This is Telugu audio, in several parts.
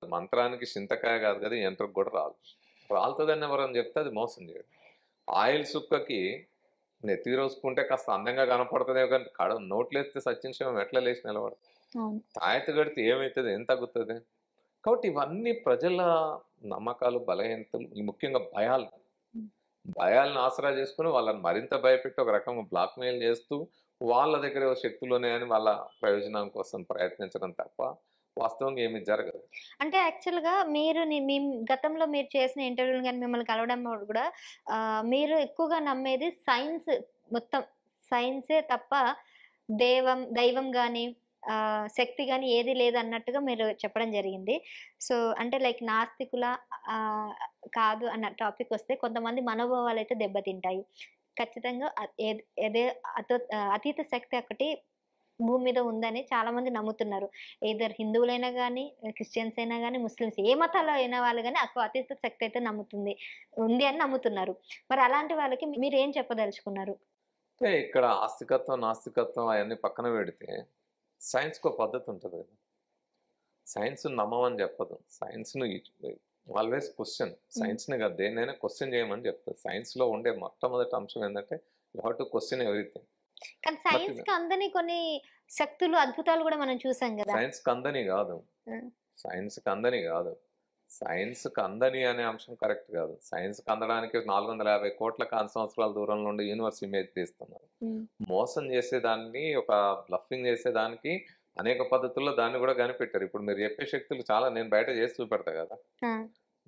మంత్రానికి చింతకాయ కాదు కదా యంత్రం కూడా రాదు. రాలుతుందని ఎవరని చెప్తే అది మోసం చేయడు. ఆయిల్ సుక్కకి నెత్తి రోసుకుంటే కాస్త అందంగా కనపడుతుంది కానీ నోట్లేస్తే సచిన్ శివం ఎట్లా లేచి నిలబడదు. తాయెత్తు కడితే ఏమవుతుంది, ఏం తగ్గుతుంది? కాబట్టి ఇవన్నీ ప్రజల నమ్మకాలు, బలహీనతలు, ఈ ముఖ్యంగా భయాలను ఆసరా చేసుకుని వాళ్ళని మరింత భయపెట్టి ఒక రకంగా బ్లాక్మెయిల్ చేస్తూ వాళ్ళ దగ్గర ఏవో శక్తులు ఉన్నాయని వాళ్ళ ప్రయోజనం కోసం ప్రయత్నించడం తప్ప వాస్తవంగా ఏమీ జరగదు. అంటే యాక్చువల్‌గా మీ గతంలో మీరు చేసిన ఇంటర్వ్యూలు గాని, మిమ్మల్ని కలవడంలో గూడా మీరు ఎక్కువగా నమ్మేది సైన్స్, మొత్తం సైన్సే తప్ప దైవం గాని, శక్తి గాని ఏది లేదన్నట్టుగా మీరు చెప్పడం జరిగింది. సో, అంటే లైక్ నాస్తికులా ఆహ్, కాదు అన్న టాపికొస్తే కొంతమంది మనోభావాలైతే దెబ్బతింటాయి. ఖచ్చితంగా ఏదే అతీత శక్తి ఒకటి భూమి మీద ఉందని చాలామంది నమ్ముతున్నారు. ఎయిదర్ హిందువులైనా గానీ, క్రిస్టియన్స్ అయినా గానీ, ముస్లిమ్స్ ఏ మతాల్లో అయిన వాళ్ళు గానీ అతీత శక్తి అయితే ఉంది అని నమ్ముతున్నారు. మరి అలాంటి వాళ్ళకి మీరేం చెప్పదలుచుకున్నారు? అంటే ఇక్కడ ఆస్తికత్వం, నాస్తికత్వం అవన్నీ పక్కన పెడితే సైన్స్‌కో పద్ధతి ఉంటది కదా! సైన్స్‌ని నమ్మమని చెప్పదు. సైన్స్‌ని ఆల్వేస్ క్వెషన్. హ్మ్. సైన్స్‌ని కాదు దేన్నైనా క్వెషన్ చేయమని చెప్తది. సైన్స్‌లో ఉండే మొట్టమొదటి అంశం ఏందంటే you have to question everything. కానీ ప్రతిది సైన్స్‌కి అందని కొన్ని శక్తులు, అద్భుతాలు గూడా మనం చూసాం గదా! సైన్స్‌కి అందని కాదు. హ్మ్. సైన్స్‌కి అందని కాదు. సైన్స్‌కి అందని అనే అంశం కరెక్ట్ కాదు. సైన్స్‌కి అందడానికి 450,00,00,000 సంవత్సరాల దూరంలో ఉండి యూనివర్స్ ఇమేజ్ తీస్తున్నారు. హ్మ్. మోసం చేసేదాన్ని, ఒక బ్లఫింగ్ చేసేదానికి అనేక పద్ధతుల్లో దాన్ని కూడా కనిపెట్టారు. ఇప్పుడు మీరు చెప్పే శక్తులు చాలా నేను బయట చేసి చూపెడతా కదా! ఆ!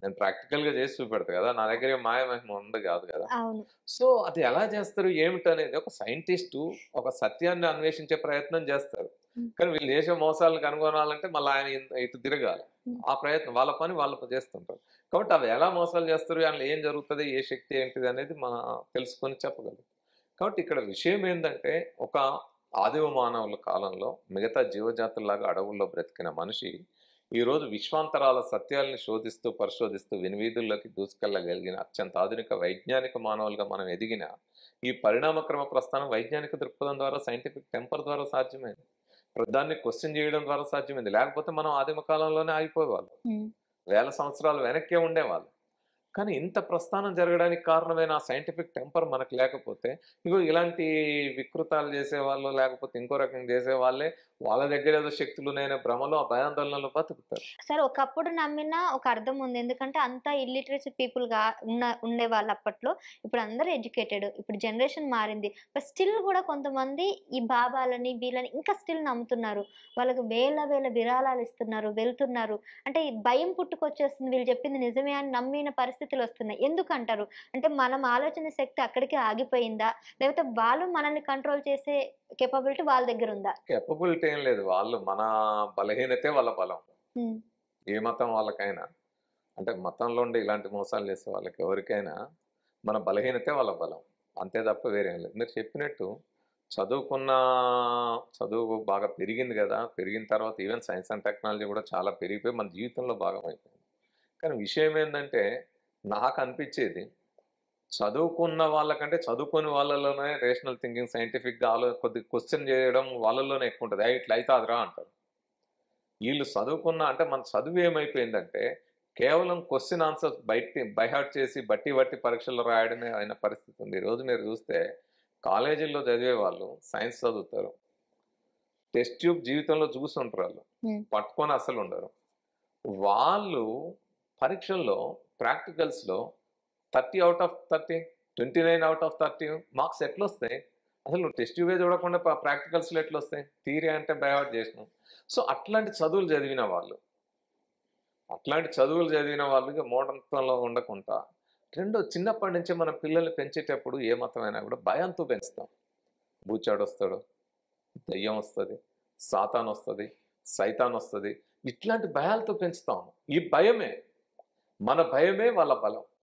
నేను ప్రాక్టికల్‌గా చేసి చూపెడతా కదా! నా దగ్గర ఏం మాయ మహిమ ఉండదు కాదు కదా! అవును. సో, అది ఎలా చేస్తారు ఏమిటనేది ఒక సైంటిస్టు ఒక సత్యాన్ని అన్వేషించే ప్రయత్నం చేస్తారు. హ్మ్. కానీ వీళ్ళు చేసే మోసాలను కనుగొనాలంటే మళ్ళీ ఆయన ఇటు తిరగాలి. హ్మ్. ఆ ప్రయత్నం వాళ్ళ పని వాళ్ళు చేస్తుంటారు. కాబట్టి అవి ఎలా మోసాలు చేస్తారు, అందులో ఏం జరుగుతది, ఏ శక్తి ఏంటిది అనేది మనం తెలుసుకొని చెప్పగలం. కాబట్టి ఇక్కడ విషయం ఏందంటే ఒక ఆదిమ మానవుల కాలంలో మిగతా జీవజాతుల్లాగా అడవుల్లో బ్రతికిన మనిషి ఈరోజు విశ్వాంతరాల సత్యాల్ని శోధిస్తూ, పరిశోధిస్తూ వినివీధుల్లోకి దూసుకెళ్ళగలిగిన అత్యంత ఆధునిక వైజ్ఞానిక మానవులుగా మనం ఎదిగిన ఈ పరిణామక్రమ ప్రస్థానం వైజ్ఞానిక దృక్పథం ద్వారా, సైంటిఫిక్ టెంపర్ ద్వారా సాధ్యమైంది. దాన్ని క్వశ్చన్ చేయడం ద్వారా సాధ్యమైంది. లేకపోతే మనం ఆదిమ కాలంలోనే ఆగిపోయేవాళ్ళం. హ్మ్. వేల సంవత్సరాలు వెనక్కే ఉండేవాళ్ళం. కానీ ఇంత ప్రస్థానం జరగడానికి కారణమైన ఆ సైంటిఫిక్ టెంపర్ మనకు లేకపోతే, ఇగో ఇలాంటి వికృతాలు చేసేవాళ్ళు, లేకపోతే ఇంకో రకంగా చేసేవాళ్ళే వాళ్ళ దగ్గర ఏదో శక్తులున్నాయనే భ్రమలో, ఆ భయాందోళనలో బతుకుతారు. సరే ఒకప్పుడు నమ్మిన ఒక అర్థం ఉంది. ఎందుకంటే అంతా ఇల్లిటరసీ పీపుల్‌గా ఉండేవాళ్ళు అప్పట్లో. ఇప్పుడు అందరూ ఎడ్యుకేటెడ్. ఇప్పుడు జనరేషన్ మారింది. బట్ స్టిల్ గూడా కొంతమంది ఈ బాబాలని, వీళ్ళని ఇంకా స్టిల్ నమ్ముతున్నారు. వాళ్ళకి వేల వేల విరాళాలు ఇస్తున్నారు, వెళ్తున్నారు. అంటే ఈ భయం పుట్టుకొచ్చేస్తుంది. వీళ్ళు చెప్పింది నిజమే అని నమ్మిన పరిస్థితులొస్తున్నాయి. ఎందుకంటారు? అంటే మనం ఆలోచన శక్తి అక్కడికే ఆగిపోయిందా? లేకపోతే వాళ్ళు మనల్ని కంట్రోల్ చేసే కేపబిలిటీ వాళ్ళ దగ్గరుందా? కేపబిలిటీ ఏం లేదు. వాళ్ళు మన బలహీనతే వాళ్ళ బలం. హ్మ్. ఏ మతం వాళ్ళకైనా. అంటే మతంలో ఉండి ఇలాంటి మోసాలు చేసే వాళ్ళకి ఎవరికైనా మన బలహీనతే వాళ్ళ బలం. అంతే తప్ప వేరేం లేదు. మీరు చెప్పినట్టు చదువుకున్న చదువు బాగా పెరిగింది గదా! పెరిగిన తర్వాత ఈవెన్ సైన్స్ అండ్ టెక్నాలజీ గూడా చాలా పెరిగిపోయి మన జీవితంలో భాగమైపోయింది. కానీ విషయం ఏందంటే నాకనిపిచ్చేది చదువుకున్న వాళ్ళకంటే చదువుకోని వాళ్ళలోనే రేషనల్ థింకింగ్, సైంటిఫిక్‌గా కొద్దిగా క్వెషన్ చేయడం వాళ్ళలోనే ఎక్కువుంటది. ఇట్లా అయితాదిరా అంటారు. ఈళ్ళు చదువుకున్న అంటే మన చదువు ఏమైపోయిందంటే, కేవలం క్వెషన్ ఆన్సర్స్ బై హార్ట్ చేసి బట్టి బట్టి పరీక్షలు రాయడమే అయిన పరిస్థితి ఉంది. ఈరోజు మీరు చూస్తే కాలేజీల్లో చదివేవాళ్ళు సైన్స్ చదువుతారు. టెస్ట్ ట్యూబ్ జీవితంలో చూసుంటరాళ్ళు. హ్మ్. పట్టుకొని అస్సలుండరు. వాళ్ళు పరీక్షల్లో, ప్రాక్టికల్స్‌లో 30 out of 30, 29 out of 30 marks ఎట్లొస్తాయి? అసలు నువ్వు టెస్ట్ ట్యూబే చూడకుండా ప్రాక్టికల్స్‌లో ఎట్లొస్తాయి? థియరీ అంటే బై హార్ట్ చేసినావు. సో, అట్లాంటి చదువులు చదివిన వాళ్ళు. అట్లాంటి చదువులు చదివిన వాళ్ళు ఇగ మూఢనత్వంలో ఉండకుండా, రెండో చిన్నప్పటి నుంచే మనం పిల్లల్ని పెంచేటప్పుడు ఏ మతమైనా కూడా భయంతో పెంచుతాం. బూచాడొస్తాడు, దెయ్యం వస్తది, సాతానొస్తది, సైతానొస్తది. ఇట్లాంటి భయాలతో పెంచుతాం. ఈ భయమే, మన భయమే వాళ్ళ బలం.